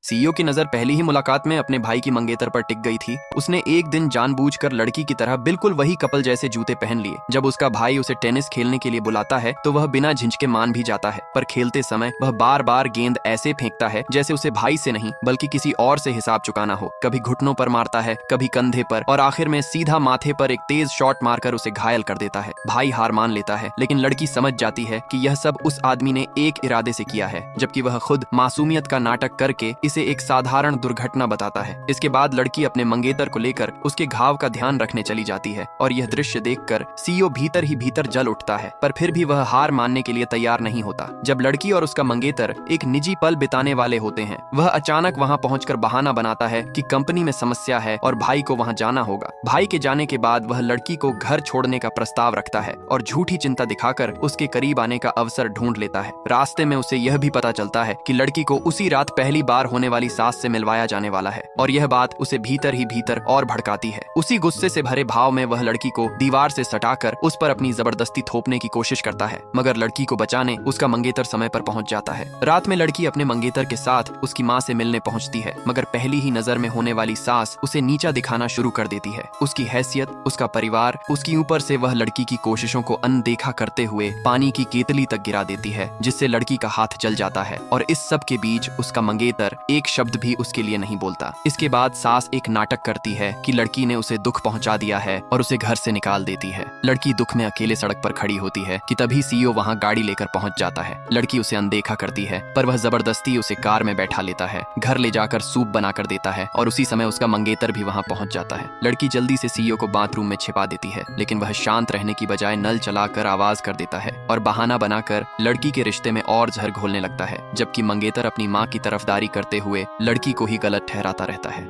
CEO की नजर पहली ही मुलाकात में अपने भाई की मंगेतर पर टिक गई थी। उसने एक दिन जानबूझकर लड़की की तरह बिल्कुल वही कपल जैसे जूते पहन लिए। जब उसका भाई उसे टेनिस खेलने के लिए बुलाता है तो वह बिना झिझके मान भी जाता है, पर खेलते समय वह बार बार गेंद ऐसे फेंकता है जैसे उसे भाई से नहीं बल्कि किसी और से हिसाब चुकाना हो। कभी घुटनों पर मारता है, कभी कंधे पर, और आखिर में सीधा माथे पर एक तेज शॉट मारकर उसे घायल कर देता है। भाई हार मान लेता है, लेकिन लड़की समझ जाती है कि यह सब उस आदमी ने एक इरादे से किया है, जबकि वह खुद मासूमियत का नाटक करके इसे एक साधारण दुर्घटना बताता है। इसके बाद लड़की अपने मंगेतर को लेकर उसके घाव का ध्यान रखने चली जाती है और यह दृश्य देखकर सीईओ भीतर ही भीतर जल उठता है, पर फिर भी वह हार मानने के लिए तैयार नहीं होता। जब लड़की और उसका मंगेतर एक निजी पल बिताने वाले होते हैं, वह अचानक वहां पहुंचकर बहाना बनाता है कि कंपनी में समस्या है और भाई को वहां जाना होगा। भाई के जाने के बाद वह लड़की को घर छोड़ने का प्रस्ताव रखता है और झूठी चिंता दिखाकर उसके करीब आने का अवसर ढूंढ लेता है। रास्ते में उसे यह भी पता चलता है कि लड़की को उसी रात पहली बार होने वाली सास से मिलवाया जाने वाला है, और यह बात उसे भीतर ही भीतर और भड़काती है। उसी गुस्से से भरे भाव में वह लड़की को दीवार से सटाकर उस पर अपनी जबरदस्ती थोपने की कोशिश करता है, मगर लड़की को बचाने उसका मंगेतर समय पर पहुंच जाता है। रात में लड़की अपने मंगेतर के साथ उसकी माँ से मिलने पहुंचती है, मगर पहली ही नजर में होने वाली सास उसे नीचा दिखाना शुरू कर देती है। उसकी हैसियत, उसका परिवार, उसकी ऊपर से वह लड़की की कोशिशों को अनदेखा करते हुए पानी की केतली तक गिरा देती है, जिससे लड़की का हाथ जल जाता है। और इस सब के बीच उसका मंगेतर एक शब्द भी उसके लिए नहीं बोलता। इसके बाद सास एक नाटक करती है कि लड़की ने उसे दुख पहुंचा दिया है और उसे घर से निकाल देती है। लड़की दुख में अकेले सड़क पर खड़ी होती है कि तभी सीईओ वहां गाड़ी लेकर पहुंच जाता है। लड़की उसे अनदेखा करती है, पर वह जबरदस्ती उसे कार में बैठा लेता है, घर ले जाकर सूप बनाकर देता है, और उसी समय उसका मंगेतर भी वहां पहुंच जाता है। लड़की जल्दी से सीईओ को बाथरूम में छिपा देती है, लेकिन वह शांत रहने की बजाय नल चलाकर आवाज कर देता है और बहाना बनाकर लड़की के रिश्ते में और जहर घोलने लगता है, जबकि मंगेतर अपनी माँ की तरफदारी करते हुए लड़की को ही गलत ठहराता रहता है।